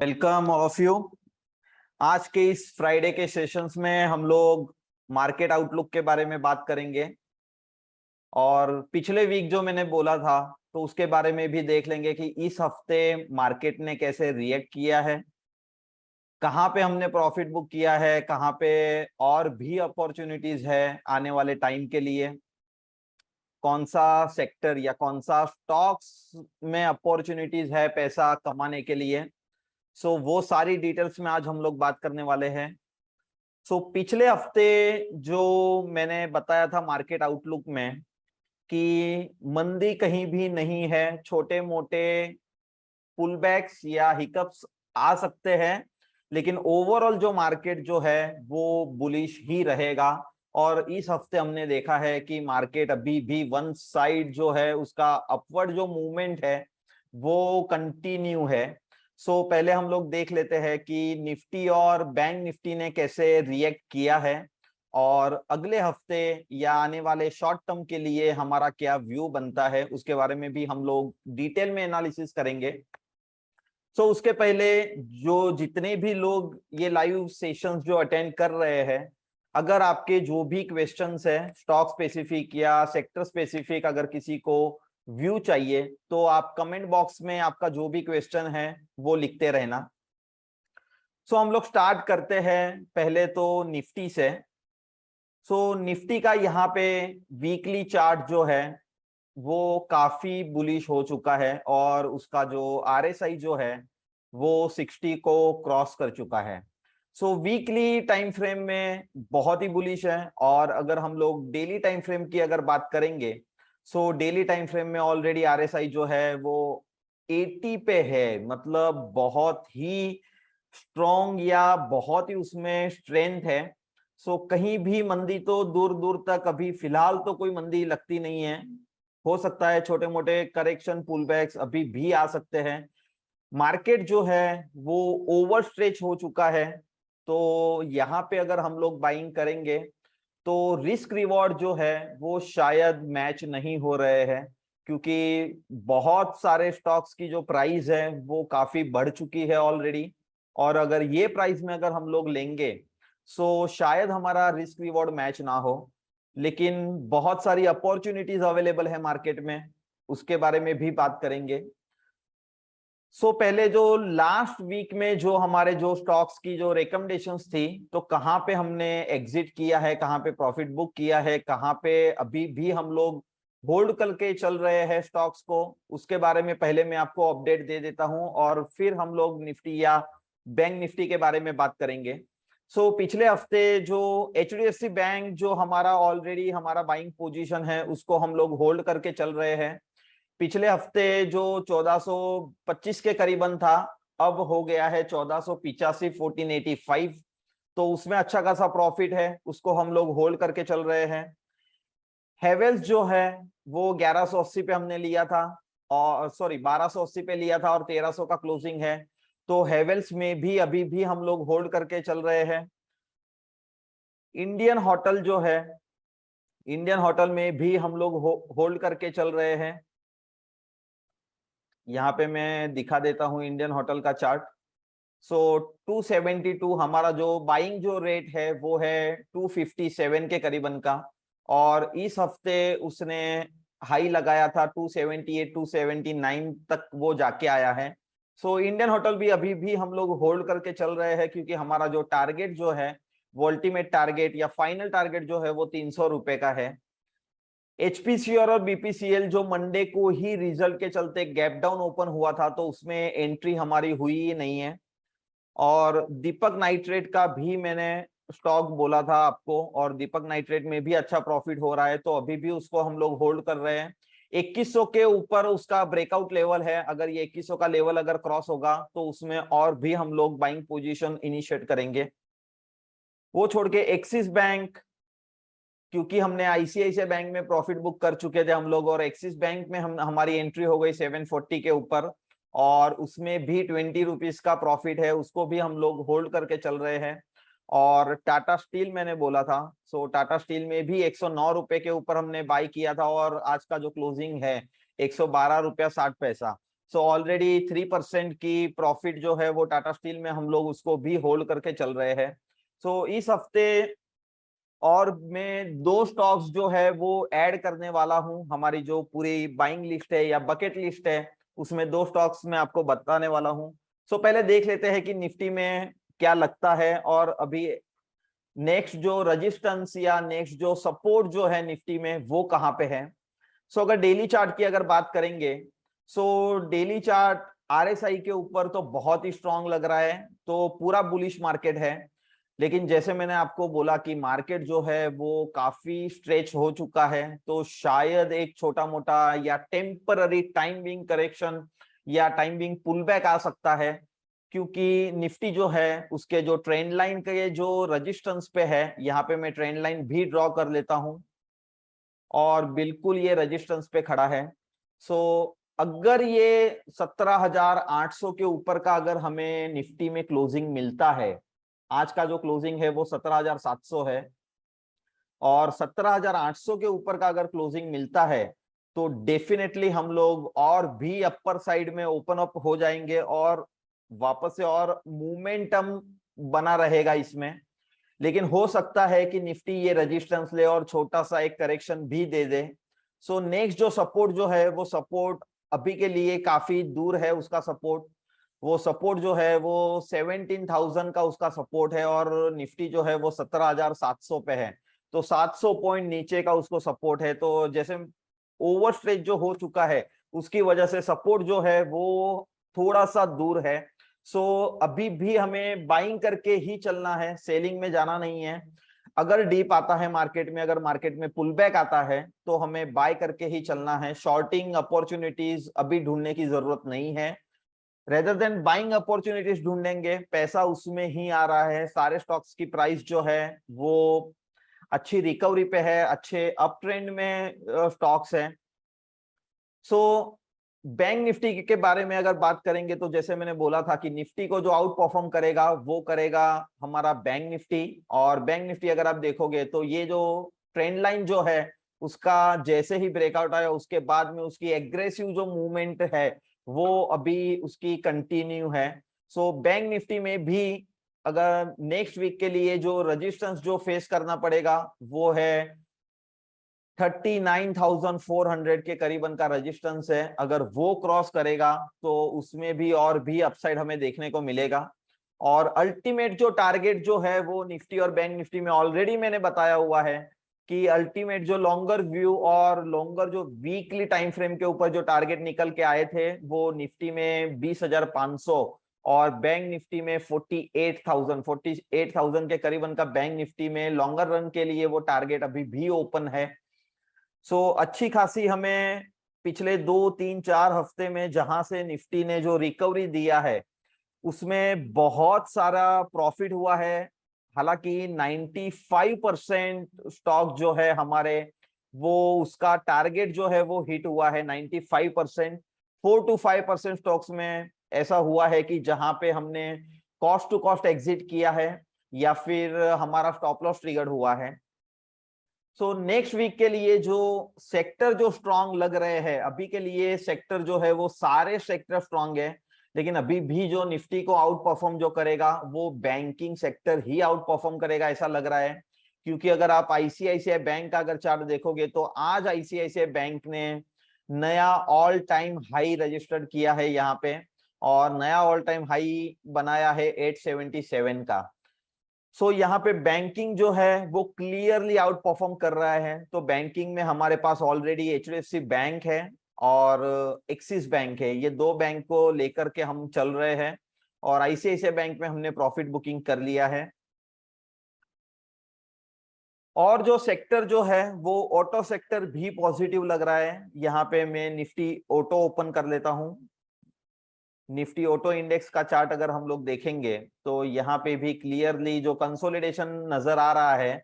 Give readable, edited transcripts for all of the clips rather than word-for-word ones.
Welcome all of you. आज के इस फ्राइडे के सेशंस में हम लोग मार्केट आउटलुक के बारे में बात करेंगे और पिछले वीक जो मैंने बोला था तो उसके बारे में भी देख लेंगे कि इस हफ्ते मार्केट ने कैसे रिएक्ट किया है, कहाँ पे हमने प्रॉफिट बुक किया है, कहाँ पे और भी अपॉर्चुनिटीज है आने वाले टाइम के लिए, कौन सा सेक्टर या कौन सा स्टॉक्स में अपॉर्चुनिटीज है पैसा कमाने के लिए। वो सारी डिटेल्स में आज हम लोग बात करने वाले हैं। पिछले हफ्ते जो मैंने बताया था मार्केट आउटलुक में कि मंदी कहीं भी नहीं है, छोटे मोटे पुलबैक्स या हिकअप्स आ सकते हैं, लेकिन ओवरऑल जो मार्केट जो है वो बुलिश ही रहेगा। और इस हफ्ते हमने देखा है कि मार्केट अभी भी वन साइड जो है उसका अपवर्ड जो मूवमेंट है वो कंटिन्यू है। पहले हम लोग देख लेते हैं कि निफ्टी और बैंक निफ्टी ने कैसे रिएक्ट किया है और अगले हफ्ते या आने वाले शॉर्ट टर्म के लिए हमारा क्या व्यू बनता है उसके बारे में भी हम लोग डिटेल में एनालिसिस करेंगे। उसके पहले जो जितने भी लोग ये लाइव सेशंस जो अटेंड कर रहे हैं, अगर आपके जो भी क्वेश्चंस है स्टॉक स्पेसिफिक या सेक्टर स्पेसिफिक, अगर किसी को व्यू चाहिए तो आप कमेंट बॉक्स में आपका जो भी क्वेश्चन है वो लिखते रहना। हम लोग स्टार्ट करते हैं पहले तो निफ्टी से। निफ्टी का यहाँ पे वीकली चार्ट जो है वो काफी बुलिश हो चुका है और उसका जो आरएसआई जो है वो 60 को क्रॉस कर चुका है। वीकली टाइम फ्रेम में बहुत ही बुलिश है। और अगर हम लोग डेली टाइम फ्रेम की अगर बात करेंगे, डेली टाइम फ्रेम में ऑलरेडी आरएसआई जो है वो 80 पे है, मतलब बहुत ही स्ट्रॉन्ग या बहुत ही उसमें स्ट्रेंथ है। कहीं भी मंदी तो दूर दूर तक अभी फिलहाल तो कोई मंदी लगती नहीं है। हो सकता है छोटे मोटे करेक्शन पुलबैक्स अभी भी आ सकते हैं। मार्केट जो है वो ओवर स्ट्रेच हो चुका है, तो यहाँ पे अगर हम लोग बाइंग करेंगे तो रिस्क रिवॉर्ड जो है वो शायद मैच नहीं हो रहे हैं, क्योंकि बहुत सारे स्टॉक्स की जो प्राइस है वो काफी बढ़ चुकी है ऑलरेडी। और अगर ये प्राइस में अगर हम लोग लेंगे शायद हमारा रिस्क रिवॉर्ड मैच ना हो, लेकिन बहुत सारी अपॉर्चुनिटीज अवेलेबल है मार्केट में, उसके बारे में भी बात करेंगे। पहले जो लास्ट वीक में जो हमारे जो स्टॉक्स की जो रिकमेंडेशंस थी, तो कहाँ पे हमने एग्जिट किया है, कहाँ पे प्रॉफिट बुक किया है, कहाँ पे अभी भी हम लोग होल्ड करके चल रहे हैं स्टॉक्स को, उसके बारे में पहले मैं आपको अपडेट दे देता हूं और फिर हम लोग निफ्टी या बैंक निफ्टी के बारे में बात करेंगे। पिछले हफ्ते जो एचडीएफसी बैंक जो हमारा ऑलरेडी हमारा बाइंग पोजीशन है उसको हम लोग होल्ड करके चल रहे हैं। पिछले हफ्ते जो 1425 के करीबन था, अब हो गया है 1485, 1485। तो उसमें अच्छा खासा प्रॉफिट है, उसको हम लोग होल्ड करके चल रहे हैं। हेवेल्स जो है वो 1180 पे हमने लिया था, और सॉरी 1280 पे लिया था और 1300 का क्लोजिंग है। तो हेवेल्स में भी अभी भी हम लोग होल्ड करके चल रहे हैं। इंडियन होटल जो है, इंडियन होटल में भी हम लोग होल्ड करके चल रहे हैं। यहाँ पे मैं दिखा देता हूँ इंडियन होटल का चार्ट। 272 हमारा जो बाइंग जो रेट है वो है 257 के करीबन का, और इस हफ्ते उसने हाई लगाया था 278, 279 तक वो जाके आया है। इंडियन होटल भी अभी भी हम लोग होल्ड करके चल रहे हैं, क्योंकि हमारा जो टारगेट जो है वो अल्टीमेट टारगेट या फाइनल टारगेट जो है वो 300 रुपए का है। एचपीसीएल और बीपीसीएल जो मंडे को ही रिजल्ट के चलते गैप डाउन ओपन हुआ था, तो उसमें एंट्री हमारी हुई ही नहीं है। और दीपक नाइट्रेट का भी मैंने स्टॉक बोला था आपको, और दीपक नाइट्रेट में भी अच्छा प्रॉफिट हो रहा है, तो अभी भी उसको हम लोग होल्ड कर रहे हैं। 2100 के ऊपर उसका ब्रेकआउट लेवल है, अगर ये 2100 का लेवल अगर क्रॉस होगा तो उसमें और भी हम लोग बाइंग पोजीशन इनिशिएट करेंगे। वो छोड़ के एक्सिस बैंक, क्योंकि हमने आईसीआईसीआई बैंक में प्रॉफिट बुक कर चुके थे हम लोग, और एक्सिस बैंक में हमारी एंट्री हो गई 740 के ऊपर, और उसमें भी 20 रुपीज का प्रॉफिट है, उसको भी हम लोग होल्ड करके चल रहे हैं। और टाटा स्टील मैंने बोला था, टाटा स्टील में भी 109 रुपए के ऊपर हमने बाई किया था, और आज का जो क्लोजिंग है 112 रुपया 60 पैसा। सो ऑलरेडी 3% की प्रॉफिट जो है वो टाटा स्टील में हम लोग उसको भी होल्ड करके चल रहे हैं। सो इस हफ्ते और मैं 2 स्टॉक्स जो है वो ऐड करने वाला हूं, हमारी जो पूरी बाइंग लिस्ट है या बकेट लिस्ट है उसमें 2 स्टॉक्स मैं आपको बताने वाला हूं। सो पहले देख लेते हैं कि निफ्टी में क्या लगता है और अभी नेक्स्ट जो रजिस्टेंस या नेक्स्ट जो सपोर्ट जो है निफ्टी में वो कहाँ पे है। सो अगर डेली चार्ट की अगर बात करेंगे, सो डेली चार्ट आरएसआई के ऊपर तो बहुत ही स्ट्रांग लग रहा है, तो पूरा बुलिश मार्केट है। लेकिन जैसे मैंने आपको बोला कि मार्केट जो है वो काफी स्ट्रेच हो चुका है, तो शायद एक छोटा मोटा या टेम्पररी टाइम बिंग करेक्शन या टाइम बिंग पुल बैक आ सकता है, क्योंकि निफ्टी जो है उसके जो ट्रेंड लाइन के जो रजिस्टेंस पे है, यहाँ पे मैं ट्रेंड लाइन भी ड्रॉ कर लेता हूं और बिल्कुल ये रेजिस्टेंस पे खड़ा है। सो अगर ये 17,800 के ऊपर का अगर हमें निफ्टी में क्लोजिंग मिलता है, आज का जो क्लोजिंग है वो 17,700 है, और 17,800 के ऊपर का अगर क्लोजिंग मिलता है तो डेफिनेटली हम लोग और भी अपर साइड में ओपन अप हो जाएंगे और वापस से और मोमेंटम बना रहेगा इसमें। लेकिन हो सकता है कि निफ्टी ये रेजिस्टेंस ले और छोटा सा एक करेक्शन भी दे दे। सो नेक्स्ट जो सपोर्ट जो है वो सपोर्ट अभी के लिए काफी दूर है, उसका सपोर्ट, वो सपोर्ट जो है वो 17,000 का उसका सपोर्ट है और निफ्टी जो है वो 17,700 पे है, तो 700 पॉइंट नीचे का उसको सपोर्ट है। तो जैसे ओवर स्ट्रेच जो हो चुका है उसकी वजह से सपोर्ट जो है वो थोड़ा सा दूर है। सो अभी भी हमें बाइंग करके ही चलना है, सेलिंग में जाना नहीं है। अगर डीप आता है मार्केट में, अगर मार्केट में पुल बैक आता है तो हमें बाय करके ही चलना है, शॉर्टिंग अपॉर्चुनिटीज अभी ढूंढने की जरूरत नहीं है। रेदर देन बाइंग अपॉर्चुनिटीज ढूंढेंगे, पैसा उसमें ही आ रहा है, सारे स्टॉक्स की प्राइस जो है वो अच्छी रिकवरी पे है, अच्छे अप ट्रेंड में स्टॉक्स हैं। सो बैंक निफ्टी के बारे में अगर बात करेंगे तो जैसे मैंने बोला था कि निफ्टी को जो आउट परफॉर्म करेगा वो करेगा हमारा बैंक निफ्टी। और बैंक निफ्टी अगर आप देखोगे तो ये जो ट्रेंड लाइन जो है उसका जैसे ही ब्रेकआउट आया उसके बाद में उसकी एग्रेसिव जो मूवमेंट है वो अभी उसकी कंटिन्यू है। सो बैंक निफ्टी में भी अगर नेक्स्ट वीक के लिए जो रजिस्टेंस जो फेस करना पड़ेगा वो है 39,400 के करीबन का रेजिस्टेंस है। अगर वो क्रॉस करेगा तो उसमें भी और भी अपसाइड हमें देखने को मिलेगा। और अल्टीमेट जो टारगेट जो है वो निफ्टी और बैंक निफ्टी में ऑलरेडी मैंने बताया हुआ है कि अल्टीमेट जो लॉन्गर व्यू और लॉन्गर जो वीकली टाइम फ्रेम के ऊपर जो टारगेट निकल के आए थे वो निफ्टी में 20,500 और बैंक निफ्टी में 48,000 के करीबन का बैंक निफ्टी में लॉन्गर रन के लिए वो टारगेट अभी भी ओपन है। सो अच्छी खासी हमें पिछले 2 3 4 हफ्ते में जहां से निफ्टी ने जो रिकवरी दिया है उसमें बहुत सारा प्रॉफिट हुआ है। हालांकि 95% स्टॉक जो है हमारे वो उसका टारगेट जो है वो हिट हुआ है 95%। 4 to 5% स्टॉक्स में ऐसा हुआ है कि जहां पे हमने कॉस्ट टू कॉस्ट एग्जिट किया है या फिर हमारा स्टॉप लॉस ट्रिगर हुआ है। सो नेक्स्ट वीक के लिए जो सेक्टर जो स्ट्रांग लग रहे हैं, अभी के लिए सेक्टर जो है वो सारे सेक्टर स्ट्रांग है, लेकिन अभी भी जो निफ्टी को आउट परफॉर्म जो करेगा वो बैंकिंग सेक्टर ही आउट परफॉर्म करेगा ऐसा लग रहा है। क्योंकि अगर आप आईसीआईसीआई बैंक का अगर चार्ट देखोगे तो आज आईसीआईसीआई बैंक ने नया ऑल टाइम हाई रजिस्टर्ड किया है यहाँ पे, और नया ऑल टाइम हाई बनाया है 877 का। सो यहाँ पे बैंकिंग जो है वो क्लियरली आउट परफॉर्म कर रहा है। तो बैंकिंग में हमारे पास ऑलरेडी एचडीएफसी बैंक है और एक्सिस बैंक है, ये 2 बैंक को लेकर के हम चल रहे हैं, और आईसीआईसीआई बैंक में हमने प्रॉफिट बुकिंग कर लिया है। और जो सेक्टर जो है वो ऑटो सेक्टर भी पॉजिटिव लग रहा है। यहाँ पे मैं निफ्टी ऑटो ओपन कर लेता हूँ। निफ्टी ऑटो इंडेक्स का चार्ट अगर हम लोग देखेंगे तो यहाँ पे भी क्लियरली जो कंसोलिडेशन नजर आ रहा है,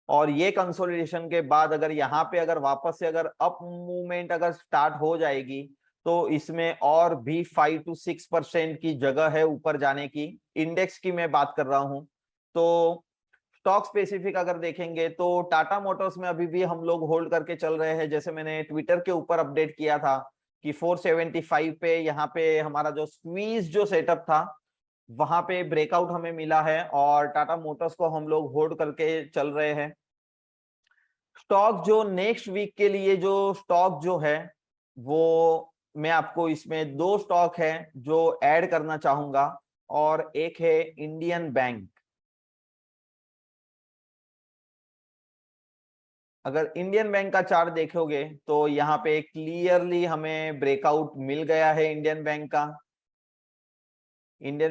और ये कंसोलिडेशन के बाद अगर यहाँ पे अगर वापस से अगर अप मूवमेंट अगर स्टार्ट हो जाएगी तो इसमें और भी 5 to 6% की जगह है ऊपर जाने की। इंडेक्स की मैं बात कर रहा हूं। तो स्टॉक स्पेसिफिक अगर देखेंगे तो टाटा मोटर्स में अभी भी हम लोग होल्ड करके चल रहे हैं, जैसे मैंने ट्विटर के ऊपर अपडेट किया था कि 475 पे यहाँ पे हमारा जो स्क्वीज जो सेटअप था वहां पे ब्रेकआउट हमें मिला है और टाटा मोटर्स को हम लोग होल्ड करके चल रहे हैं। स्टॉक जो नेक्स्ट वीक के लिए जो स्टॉक जो है वो मैं आपको इसमें दो स्टॉक है जो ऐड करना चाहूंगा और एक है इंडियन बैंक। अगर इंडियन बैंक का चार्ट देखोगे तो यहाँ पे क्लियरली हमें ब्रेकआउट मिल गया है। इंडियन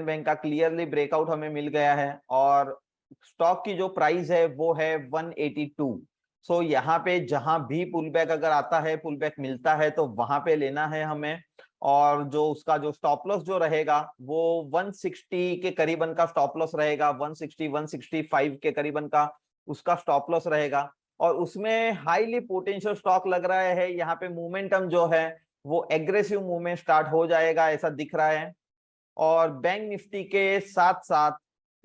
बैंक का क्लियरली ब्रेकआउट हमें मिल गया है और स्टॉक की जो प्राइस है वो है 182। सो यहाँ पे जहां भी पुल बैक अगर आता है, पुल बैक मिलता है तो वहां पे लेना है हमें। और जो उसका जो स्टॉप लॉस जो रहेगा वो 160 के करीबन का स्टॉप लॉस रहेगा, 160 165 के करीबन का उसका स्टॉप लॉस रहेगा। और उसमें हाईली पोटेंशियल स्टॉक लग रहा है। यहाँ पे मोमेंटम जो है वो एग्रेसिव मूवमेंट स्टार्ट हो जाएगा ऐसा दिख रहा है। और बैंक निफ्टी के साथ साथ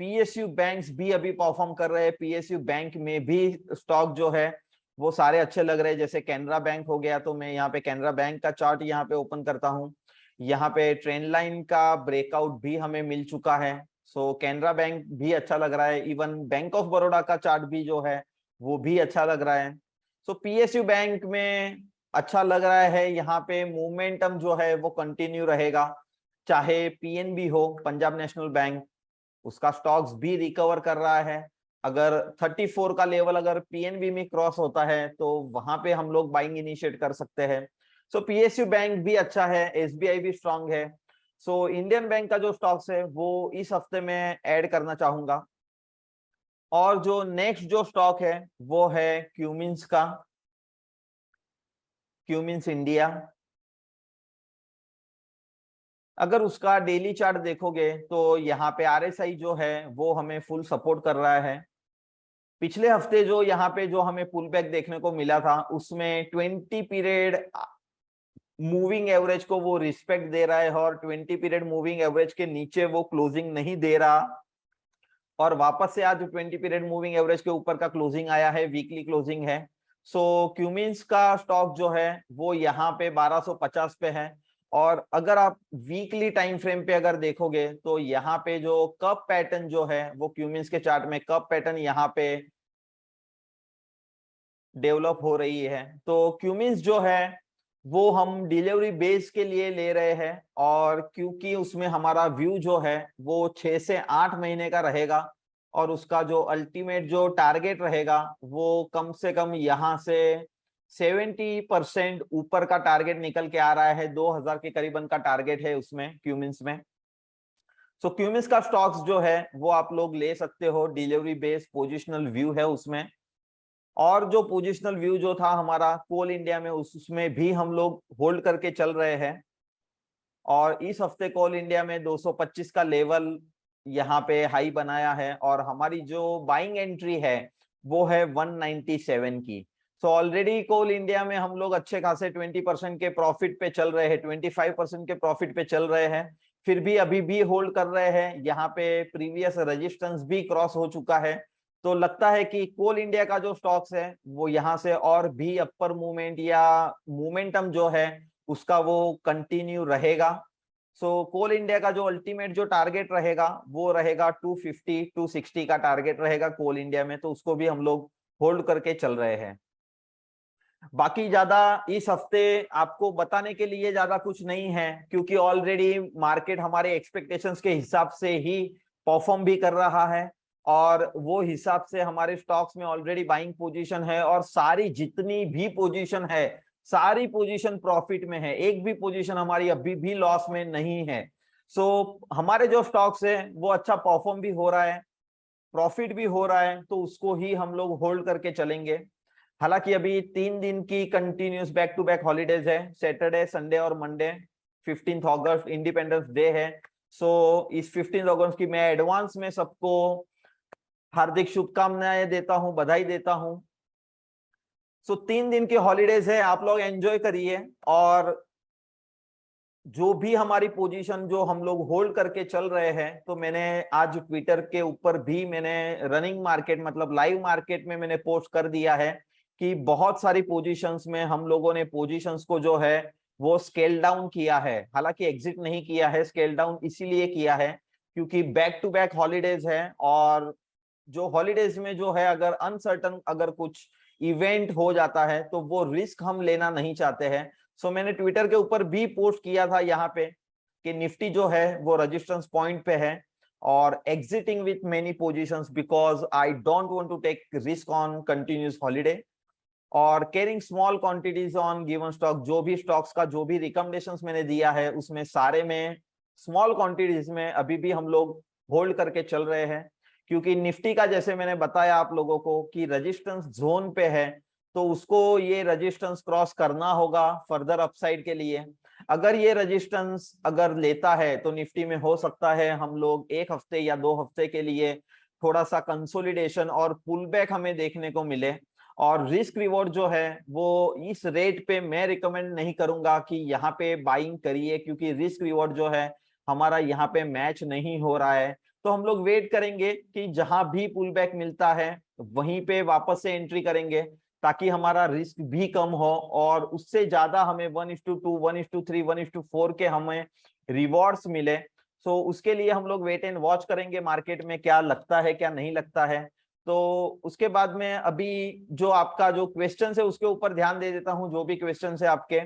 पीएसयू बैंक्स भी अभी परफॉर्म कर रहे हैं। पीएसयू बैंक में भी स्टॉक जो है वो सारे अच्छे लग रहे हैं। जैसे कैनरा बैंक हो गया, तो मैं यहाँ पे कैनरा बैंक का चार्ट यहाँ पे ओपन करता हूँ। यहाँ पे ट्रेंड लाइन का ब्रेकआउट भी हमें मिल चुका है। सो कैनरा बैंक भी अच्छा लग रहा है। इवन बैंक ऑफ बड़ौदा का चार्ट भी जो है वो भी अच्छा लग रहा है। सो पीएसयू बैंक में अच्छा लग रहा है। यहाँ पे मोमेंटम जो है वो कंटिन्यू रहेगा। चाहे पीएनबी हो, पंजाब नेशनल बैंक, उसका स्टॉक्स भी रिकवर कर रहा है। अगर 34 का लेवल अगर पीएनबी में क्रॉस होता है तो वहां पे हम लोग बाइंग इनिशिएट कर सकते हैं। सो पीएसयू बैंक भी अच्छा है, एसबीआई भी स्ट्रांग है। सो इंडियन बैंक का जो स्टॉक्स है वो इस हफ्ते में ऐड करना चाहूंगा। और जो नेक्स्ट जो स्टॉक है वो है क्यूमिंस का, क्यूमिंस इंडिया। अगर उसका डेली चार्ट देखोगे तो यहाँ पे आरएसआई जो है वो हमें फुल सपोर्ट कर रहा है। पिछले हफ्ते जो यहाँ पे जो हमें पुल बैक देखने को मिला था उसमें 20 पीरियड मूविंग एवरेज को वो रिस्पेक्ट दे रहा है और 20 पीरियड मूविंग एवरेज के नीचे वो क्लोजिंग नहीं दे रहा। और वापस से आज 20 पीरियड मूविंग एवरेज के ऊपर का क्लोजिंग आया है, वीकली क्लोजिंग है। सो क्यूमिंस का स्टॉक जो है वो यहाँ पे 1250 पे है। और अगर आप वीकली टाइम फ्रेम पे अगर देखोगे तो यहाँ पे जो कप पैटर्न जो है वो क्यूमिंस के चार्ट में कप पैटर्न यहाँ पे डेवलप हो रही है। तो क्यूमिंस जो है वो हम डिलीवरी बेस के लिए ले रहे हैं। और क्योंकि उसमें हमारा व्यू जो है वो 6 से 8 महीने का रहेगा और उसका जो अल्टीमेट जो टारगेट रहेगा वो कम से कम यहाँ से 70% ऊपर का टारगेट निकल के आ रहा है। 2000 के करीबन का टारगेट है उसमें क्यूमिंस में। सो क्यूमिंस का स्टॉक्स जो है वो आप लोग ले सकते हो, डिलीवरी बेस पोजिशनल व्यू है उसमें। और जो पोजिशनल व्यू जो था हमारा कोल इंडिया में उसमें भी हम लोग होल्ड करके चल रहे हैं। और इस हफ्ते कोल इंडिया में 225 का लेवल यहाँ पे हाई बनाया है और हमारी जो बाइंग एंट्री है वो है 197 की। सो ऑलरेडी कोल इंडिया में हम लोग अच्छे खासे 20% के प्रॉफिट पे चल रहे हैं, 25% के प्रॉफिट पे चल रहे हैं। फिर भी अभी भी होल्ड कर रहे हैं। यहाँ पे प्रीवियस रेजिस्टेंस भी क्रॉस हो चुका है। तो लगता है कि कोल इंडिया का जो स्टॉक्स है वो यहाँ से और भी अपर मूवमेंट या मोमेंटम जो है उसका वो कंटिन्यू रहेगा। सो कोल इंडिया का जो अल्टीमेट जो टारगेट रहेगा वो रहेगा 250 260 का टारगेट रहेगा कोल इंडिया में। तो उसको भी हम लोग होल्ड करके चल रहे हैं। बाकी ज्यादा इस हफ्ते आपको बताने के लिए ज्यादा कुछ नहीं है क्योंकि ऑलरेडी मार्केट हमारे एक्सपेक्टेशंस के हिसाब से ही परफॉर्म भी कर रहा है। और वो हिसाब से हमारे स्टॉक्स में ऑलरेडी बाइंग पोजीशन है और सारी जितनी भी पोजीशन है सारी पोजीशन प्रॉफिट में है। एक भी पोजीशन हमारी अभी भी लॉस में नहीं है। सो हमारे जो स्टॉक्स है वो अच्छा परफॉर्म भी हो रहा है, प्रॉफिट भी हो रहा है, तो उसको ही हम लोग होल्ड करके चलेंगे। हालांकि अभी 3 दिन की continuous back to back holidays है, सैटरडे संडे और मंडे। 15 अगस्त इंडिपेंडेंस डे है। सो इस 15 अगस्त की मैं एडवांस में सबको हार्दिक शुभकामनाएं देता हूं, बधाई देता हूं। सो 3 दिन की हॉलीडेज है, आप लोग एंजॉय करिए। और जो भी हमारी पोजीशन जो हम लोग होल्ड करके चल रहे हैं, तो मैंने आज ट्विटर के ऊपर भी मैंने रनिंग मार्केट मतलब लाइव मार्केट में मैंने पोस्ट कर दिया है कि बहुत सारी पोजीशंस में हम लोगों ने पोजीशंस को जो है वो स्केल डाउन किया है, हालांकि एग्जिट नहीं किया है, स्केल डाउन इसीलिए किया है क्योंकि बैक टू बैक हॉलीडेज है, और जो हॉलीडेज में जो है अगर अनसर्टन अगर कुछ इवेंट हो जाता है तो वो रिस्क हम लेना नहीं चाहते हैं। सो मैंने ट्विटर के ऊपर भी पोस्ट किया था यहाँ पे कि निफ्टी जो है वो रेजिस्टेंस पॉइंट पे है और exiting with many positions because I don't want to take risk on continuous holiday, और carrying small quantities on given stock. जो भी स्टॉक्स का जो भी रिकमेंडेशंस मैंने दिया है उसमें सारे में स्मॉल क्वांटिटीज में अभी भी हम लोग होल्ड करके चल रहे हैं, क्योंकि निफ्टी का जैसे मैंने बताया आप लोगों को कि रेजिस्टेंस जोन पे है, तो उसको ये रेजिस्टेंस क्रॉस करना होगा फर्दर अपसाइड के लिए। अगर ये रेजिस्टेंस अगर लेता है तो निफ्टी में हो सकता है हम लोग एक हफ्ते या 2 हफ्ते के लिए थोड़ा सा कंसोलिडेशन और पुल बैक हमें देखने को मिले। और रिस्क रिवॉर्ड जो है वो इस रेट पे मैं रिकमेंड नहीं करूंगा कि यहाँ पे बाइंग करिए, क्योंकि रिस्क रिवॉर्ड जो है हमारा यहाँ पे मैच नहीं हो रहा है। तो हम लोग वेट करेंगे कि जहां भी पुल बैक मिलता है वहीं पे वापस से एंट्री करेंगे, ताकि हमारा रिस्क भी कम हो और उससे ज्यादा हमें 1:2, 1:3, 1:4 के हमें रिवॉर्ड्स मिले। सो उसके लिए हम लोग वेट एंड वॉच करेंगे मार्केट में क्या लगता है क्या नहीं लगता है। तो उसके बाद में अभी जो आपका जो क्वेश्चन है उसके ऊपर ध्यान दे देता हूं, जो भी क्वेश्चन है आपके।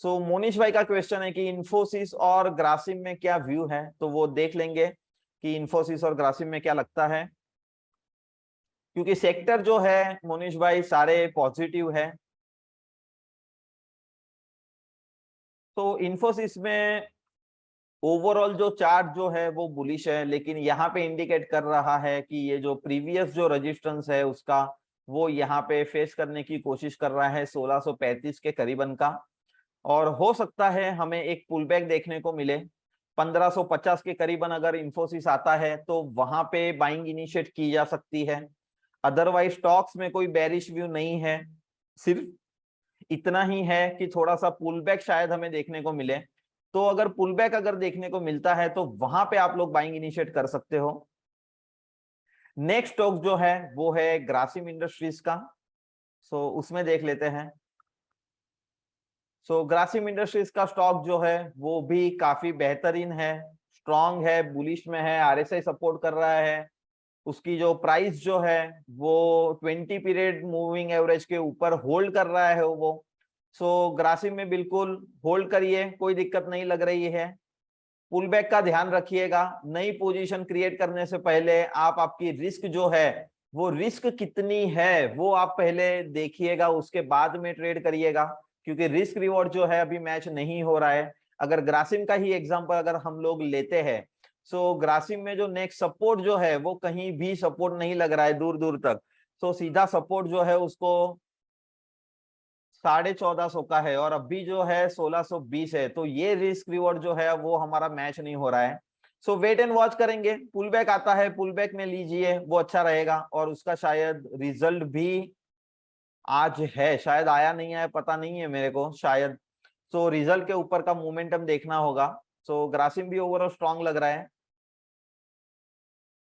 सो मोनिश भाई का क्वेश्चन है कि इन्फोसिस और ग्रासिम में क्या व्यू है, तो वो देख लेंगे कि इन्फोसिस और ग्रासिम में क्या लगता है, क्योंकि सेक्टर जो है मोनिश भाई सारे पॉजिटिव है। तो इन्फोसिस में ओवरऑल जो चार्ट जो है वो बुलिश है, लेकिन यहाँ पे इंडिकेट कर रहा है कि ये जो प्रीवियस जो रेजिस्टेंस है उसका वो यहाँ पे फेस करने की कोशिश कर रहा है 1635 के करीबन का, और हो सकता है हमें एक पुल बैक देखने को मिले 1550 के करीबन। अगर इन्फोसिस आता है तो वहां पे बाइंग इनिशिएट की जा सकती है, अदरवाइज स्टॉक्स में कोई बेरिश व्यू नहीं है, सिर्फ इतना ही है कि थोड़ा सा पुल बैक शायद हमें देखने को मिले। तो अगर पुल बैक अगर देखने को मिलता है तो वहां पे आप लोग बाइंग इनिशिएट कर सकते हो। नेक्स्ट स्टॉक जो है वो है ग्रासिम इंडस्ट्रीज का, सो उसमें देख लेते हैं। सो ग्रासिम इंडस्ट्रीज का स्टॉक जो है वो भी काफी बेहतरीन है, स्ट्रॉन्ग है, बुलिश में है, आरएसआई सपोर्ट कर रहा है। उसकी जो प्राइस जो है वो 20 पीरियड मूविंग एवरेज के ऊपर होल्ड कर रहा है वो। सो ग्रासिम में बिल्कुल होल्ड करिए, कोई दिक्कत नहीं लग रही है। पुल बैक का ध्यान रखिएगा, नई पोजीशन क्रिएट करने से पहले आप आपकी रिस्क जो है वो रिस्क कितनी है वो आप पहले देखिएगा, उसके बाद में ट्रेड करिएगा, क्योंकि रिस्क रिवॉर्ड जो है अभी मैच नहीं हो रहा है। अगर ग्रासिम का ही एग्जांपल अगर हम लोग लेते हैं, सो ग्रासिम में जो नेक्स्ट सपोर्ट जो है वो कहीं भी सपोर्ट नहीं लग रहा है दूर दूर तक। सो सीधा सपोर्ट जो है उसको 1450 का है और अभी जो है 1620 है, तो ये रिस्क रिवॉर्ड जो है वो हमारा मैच नहीं हो रहा है। सो वेट एंड वॉच करेंगे, पुल बैक आता है पुल बैक में लीजिए, वो अच्छा रहेगा। और उसका शायद रिजल्ट भी आज है, शायद आया नहीं आया पता नहीं है मेरे को, शायद। सो रिजल्ट के ऊपर का मोमेंटम देखना होगा। सो ग्रासिम भी ओवरऑल स्ट्रांग लग रहा है।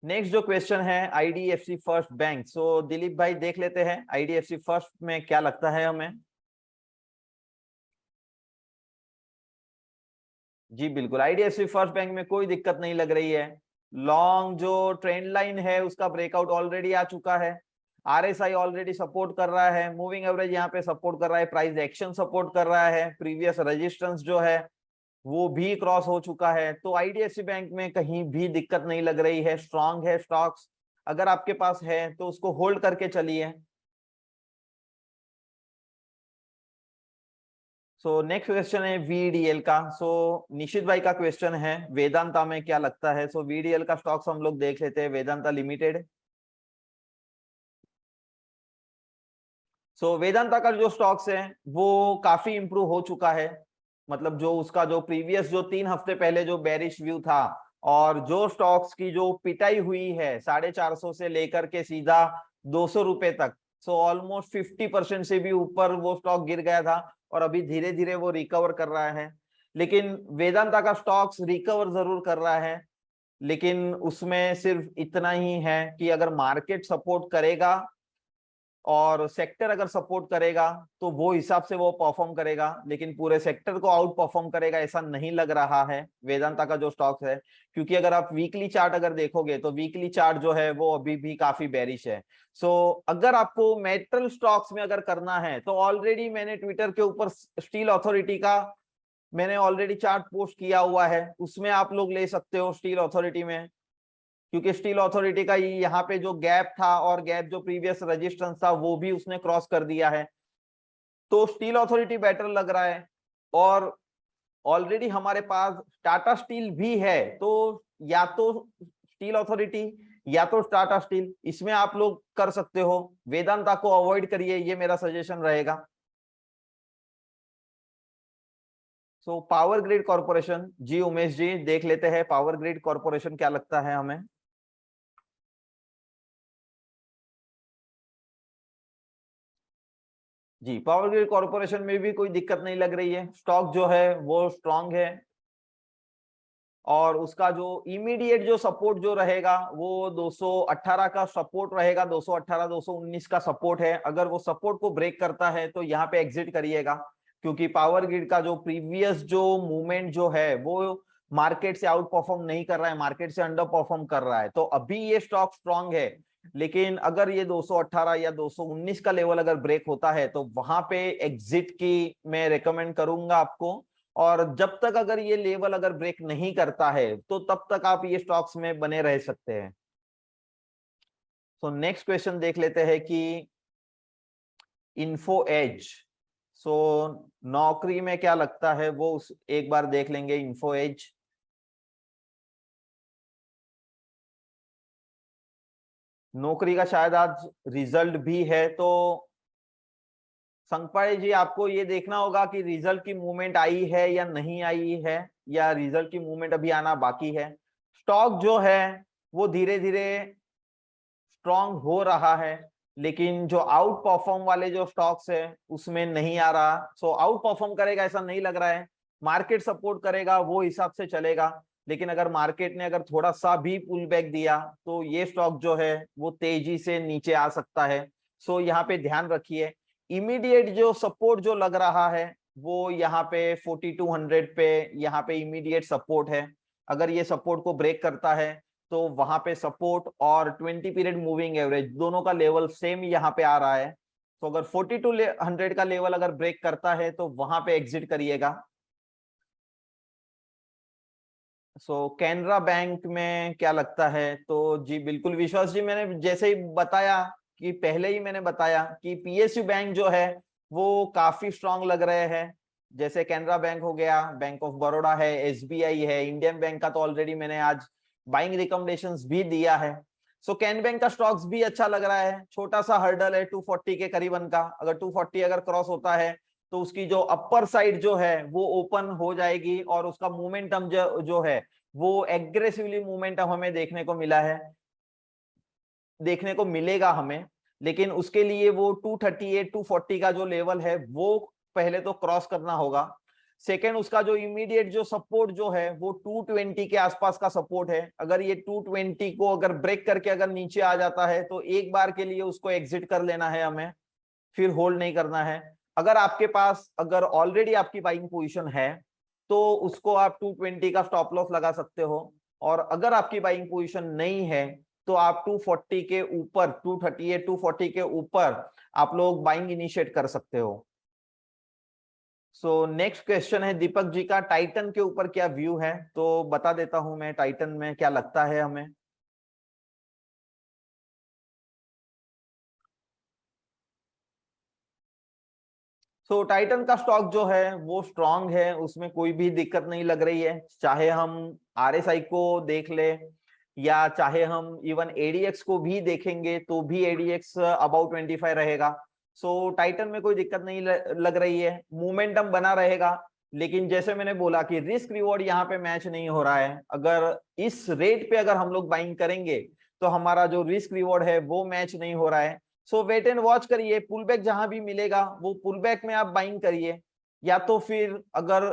नेक्स्ट जो क्वेश्चन है आईडीएफसी फर्स्ट बैंक, सो दिलीप भाई देख लेते हैं आईडीएफसी फर्स्ट में क्या लगता है हमें। जी बिल्कुल, आईडीएफसी फर्स्ट बैंक में कोई दिक्कत नहीं लग रही है। लॉन्ग जो ट्रेंड लाइन है उसका ब्रेकआउट ऑलरेडी आ चुका है, आरएसआई ऑलरेडी सपोर्ट कर रहा है, मूविंग एवरेज यहाँ पे सपोर्ट कर रहा है, प्राइस एक्शन सपोर्ट कर रहा है, प्रीवियस रेजिस्टेंस जो है वो भी क्रॉस हो चुका है। तो आईडीएफसी बैंक में कहीं भी दिक्कत नहीं लग रही है, स्ट्रांग है स्टॉक्स। अगर आपके पास है तो उसको होल्ड करके चलिए। सो नेक्स्ट क्वेश्चन है वीडीएल का। सो निशित भाई का क्वेश्चन है वेदांता में क्या लगता है। सो वीडीएल का स्टॉक्स हम लोग देख लेते हैं, वेदांता लिमिटेड। सो वेदांता का जो स्टॉक्स है वो काफी इंप्रूव हो चुका है, मतलब जो उसका जो प्रीवियस जो 3 हफ्ते पहले जो बेरिश व्यू था और जो स्टॉक्स की जो पिटाई हुई है 450 से लेकर के सीधा 200 रुपए तक, सो ऑलमोस्ट 50% से भी ऊपर वो स्टॉक गिर गया था और अभी धीरे धीरे वो रिकवर कर रहा है। लेकिन वेदांता का स्टॉक्स रिकवर जरूर कर रहा है, लेकिन उसमें सिर्फ इतना ही है कि अगर मार्केट सपोर्ट करेगा और सेक्टर अगर सपोर्ट करेगा तो वो हिसाब से वो परफॉर्म करेगा, लेकिन पूरे सेक्टर को आउट परफॉर्म करेगा ऐसा नहीं लग रहा है वेदांता का जो स्टॉक है। क्योंकि अगर आप वीकली चार्ट अगर देखोगे तो वीकली चार्ट जो है वो अभी भी काफी बेरिश है। सो अगर आपको मेटल स्टॉक्स में अगर करना है तो ऑलरेडी मैंने ट्विटर के ऊपर स्टील अथॉरिटी का मैंने ऑलरेडी चार्ट पोस्ट किया हुआ है, उसमें आप लोग ले सकते हो स्टील अथॉरिटी में। क्योंकि स्टील अथॉरिटी का यहाँ पे जो गैप था और गैप जो प्रीवियस रेजिस्टेंस था वो भी उसने क्रॉस कर दिया है, तो स्टील अथॉरिटी बेटर लग रहा है। और ऑलरेडी हमारे पास टाटा स्टील भी है, तो या तो स्टील अथॉरिटी या तो टाटा स्टील, इसमें आप लोग कर सकते हो। वेदांता को अवॉइड करिए, ये मेरा सजेशन रहेगा। सो पावर ग्रिड कॉर्पोरेशन, जी उमेश जी देख लेते हैं पावर ग्रिड कॉर्पोरेशन क्या लगता है हमें। जी पावर ग्रिड कॉर्पोरेशन में भी कोई दिक्कत नहीं लग रही है, स्टॉक जो है वो स्ट्रांग है। और उसका जो इमीडिएट जो सपोर्ट जो रहेगा वो 218 का सपोर्ट रहेगा, 218 219 का सपोर्ट है। अगर वो सपोर्ट को ब्रेक करता है तो यहाँ पे एग्जिट करिएगा, क्योंकि पावर ग्रिड का जो प्रीवियस जो मूवमेंट जो है वो मार्केट से आउट परफॉर्म नहीं कर रहा है, मार्केट से अंडर परफॉर्म कर रहा है। तो अभी ये स्टॉक स्ट्रांग है, लेकिन अगर ये 218 या 219 का लेवल अगर ब्रेक होता है तो वहां पे एग्जिट की मैं रेकमेंड करूंगा आपको। और जब तक अगर ये लेवल अगर ब्रेक नहीं करता है तो तब तक आप ये स्टॉक्स में बने रह सकते हैं। सो नेक्स्ट क्वेश्चन देख लेते हैं कि इन्फो एज, सो नौकरी में क्या लगता है वो एक बार देख लेंगे। इन्फो एज नौकरी का शायद आज रिजल्ट भी है, तो संगपाड़े जी आपको ये देखना होगा कि रिजल्ट की मूवमेंट आई है या नहीं आई है, या रिजल्ट की मूवमेंट अभी आना बाकी है। स्टॉक जो है वो धीरे धीरे स्ट्रांग हो रहा है, लेकिन जो आउट परफॉर्म वाले जो स्टॉक्स है उसमें नहीं आ रहा। सो आउट परफॉर्म करेगा ऐसा नहीं लग रहा है, मार्केट सपोर्ट करेगा वो हिसाब से चलेगा। लेकिन अगर मार्केट ने अगर थोड़ा सा भी पुल बैक दिया तो ये स्टॉक जो है वो तेजी से नीचे आ सकता है। सो यहाँ पे ध्यान रखिए, इमीडिएट जो सपोर्ट जो लग रहा है वो यहाँ पे 4200 पे यहाँ पे इमीडिएट सपोर्ट है। अगर ये सपोर्ट को ब्रेक करता है तो वहां पे सपोर्ट और 20 पीरियड मूविंग एवरेज दोनों का लेवल सेम यहाँ पे आ रहा है। तो अगर 4200 का लेवल अगर ब्रेक करता है तो वहां पे एग्जिट करिएगा। सो कैनरा बैंक में क्या लगता है, तो जी बिल्कुल विश्वास जी, मैंने जैसे ही बताया कि पहले ही मैंने बताया कि पीएसयू बैंक जो है वो काफी स्ट्रांग लग रहे हैं। जैसे कैनरा बैंक हो गया, बैंक ऑफ बड़ौदा है, एसबीआई है, इंडियन बैंक का तो ऑलरेडी मैंने आज बाइंग रिकमेंडेशंस भी दिया है। सो कैन बैंक का स्टॉक्स भी अच्छा लग रहा है। छोटा सा हर्डल है 240 के करीबन का, अगर 240 अगर क्रॉस होता है तो उसकी जो अपर साइड जो है वो ओपन हो जाएगी और उसका मोमेंटम जो है वो एग्रेसिवली मोमेंटम हमें देखने को मिला है, देखने को मिलेगा हमें। लेकिन उसके लिए वो 238 240 का जो लेवल है वो पहले तो क्रॉस करना होगा। सेकेंड, उसका जो इमीडिएट जो सपोर्ट जो है वो 220 के आसपास का सपोर्ट है। अगर ये 220 को अगर ब्रेक करके अगर नीचे आ जाता है तो एक बार के लिए उसको एग्जिट कर लेना है हमें, फिर होल्ड नहीं करना है। अगर आपके पास अगर ऑलरेडी आपकी बाइंग पोजीशन है तो उसको आप 220 का स्टॉप लॉस लगा सकते हो। और अगर आपकी बाइंग पोजीशन नहीं है तो आप 240 के ऊपर 238 240 के ऊपर आप लोग बाइंग इनिशिएट कर सकते हो। सो नेक्स्ट क्वेश्चन है दीपक जी का, टाइटन के ऊपर क्या व्यू है, तो बता देता हूं मैं टाइटन में क्या लगता है हमें। सो टाइटन का स्टॉक जो है वो स्ट्रांग है, उसमें कोई भी दिक्कत नहीं लग रही है। चाहे हम आरएसआई को देख ले या चाहे हम इवन एडीएक्स को भी देखेंगे तो भी एडीएक्स अबाउट 25 रहेगा। सो टाइटन में कोई दिक्कत नहीं लग रही है, मोमेंटम बना रहेगा। लेकिन जैसे मैंने बोला कि रिस्क रिवॉर्ड यहाँ पे मैच नहीं हो रहा है। अगर इस रेट पे अगर हम लोग बाइंग करेंगे तो हमारा जो रिस्क रिवॉर्ड है वो मैच नहीं हो रहा है। सो वेट एंड वॉच करिए, पुल बैक जहां भी मिलेगा वो पुल बैक में आप बाइंग करिए, या तो फिर अगर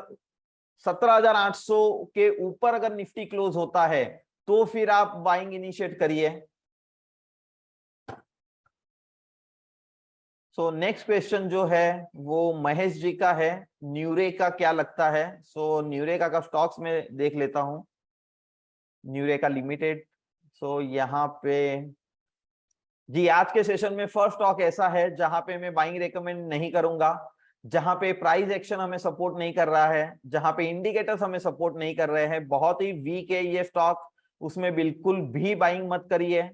17,800 के ऊपर अगर निफ्टी क्लोज होता है तो फिर आप बाइंग इनिशिएट करिए। सो नेक्स्ट क्वेश्चन जो है वो महेश जी का है, न्यूरेका क्या लगता है। सो न्यूरेका का स्टॉक्स में देख लेता हूं, न्यूरेका लिमिटेड। सो यहाँ पे जी आज के सेशन में फर्स्ट स्टॉक ऐसा है जहां पे मैं बाइंग रेकमेंड नहीं करूंगा, जहां पे प्राइस एक्शन हमें सपोर्ट नहीं कर रहा है, जहां पे इंडिकेटर्स हमें सपोर्ट नहीं कर रहे हैं, बहुत ही वीक है ये स्टॉक, उसमें बिल्कुल भी बाइंग मत करिए।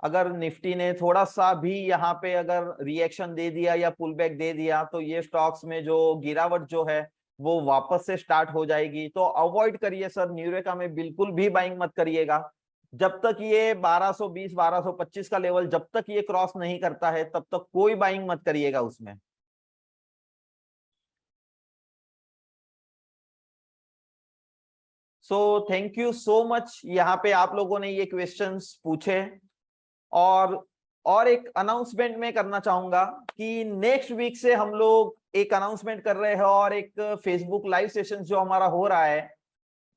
अगर निफ्टी ने थोड़ा सा भी यहाँ पे अगर रिएक्शन दे दिया या पुल बैक दे दिया तो ये स्टॉक्स में जो गिरावट जो है वो वापस से स्टार्ट हो जाएगी। तो अवॉइड करिए सर, न्यूरेका में बिल्कुल भी बाइंग मत करिएगा। जब तक ये 1220 1225 का लेवल जब तक ये क्रॉस नहीं करता है तब तक कोई बाइंग मत करिएगा उसमें। So thank you so much, यहाँ पे आप लोगों ने ये क्वेश्चंस पूछे। और एक अनाउंसमेंट मैं करना चाहूंगा कि नेक्स्ट वीक से हम लोग एक अनाउंसमेंट कर रहे हैं, और एक फेसबुक लाइव सेशन जो हमारा हो रहा है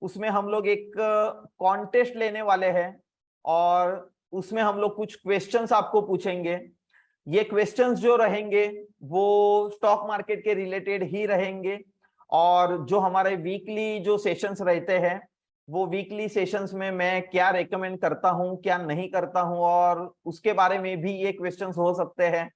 उसमें हम लोग एक कॉन्टेस्ट लेने वाले हैं, और उसमें हम लोग कुछ क्वेश्चंस आपको पूछेंगे। ये क्वेश्चंस जो रहेंगे वो स्टॉक मार्केट के रिलेटेड ही रहेंगे, और जो हमारे वीकली जो सेशंस रहते हैं वो वीकली सेशंस में मैं क्या रेकमेंड करता हूं क्या नहीं करता हूं, और उसके बारे में भी ये क्वेश्चंस हो सकते हैं।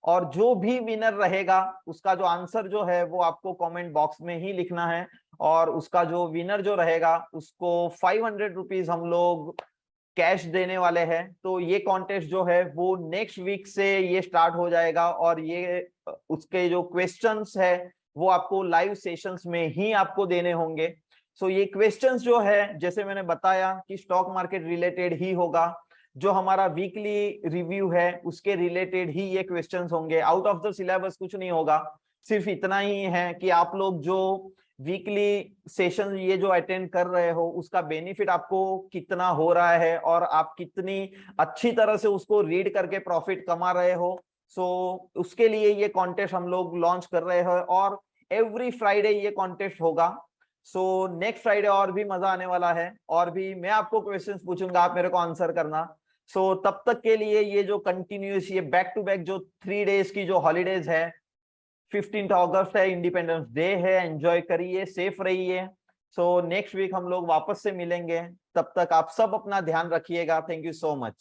और जो भी विनर रहेगा उसका जो आंसर जो है वो आपको कमेंट बॉक्स में ही लिखना है, और उसका जो विनर जो रहेगा उसको 500 रुपीज हम लोग कैश देने वाले हैं। तो ये कॉन्टेस्ट जो है वो नेक्स्ट वीक से ये स्टार्ट हो जाएगा, और ये उसके जो क्वेश्चंस है वो आपको लाइव सेशंस में ही आपको देने होंगे। सो ये क्वेश्चंस जो है जैसे मैंने बताया कि स्टॉक मार्केट रिलेटेड ही होगा, जो हमारा वीकली रिव्यू है उसके रिलेटेड ही ये क्वेश्चंस होंगे, आउट ऑफ द सिलेबस कुछ नहीं होगा। सिर्फ इतना ही है कि आप लोग जो वीकली सेशन ये जो अटेंड कर रहे हो उसका बेनिफिट आपको कितना हो रहा है और आप कितनी अच्छी तरह से उसको रीड करके प्रॉफिट कमा रहे हो। सो उसके लिए ये कॉन्टेस्ट हम लोग लॉन्च कर रहे हैं, और एवरी फ्राइडे ये कॉन्टेस्ट होगा। सो नेक्स्ट फ्राइडे और भी मजा आने वाला है, और भी मैं आपको क्वेश्चंस पूछूंगा, आप मेरे को आंसर करना। सो तब तक के लिए ये जो कंटिन्यूस ये बैक टू बैक जो 3 डेज की जो हॉलीडेज है, 15 अगस्त है, इंडिपेंडेंस डे है, एंजॉय करिए, सेफ रहिए। सो नेक्स्ट वीक हम लोग वापस से मिलेंगे, तब तक आप सब अपना ध्यान रखिएगा। Thank you so much.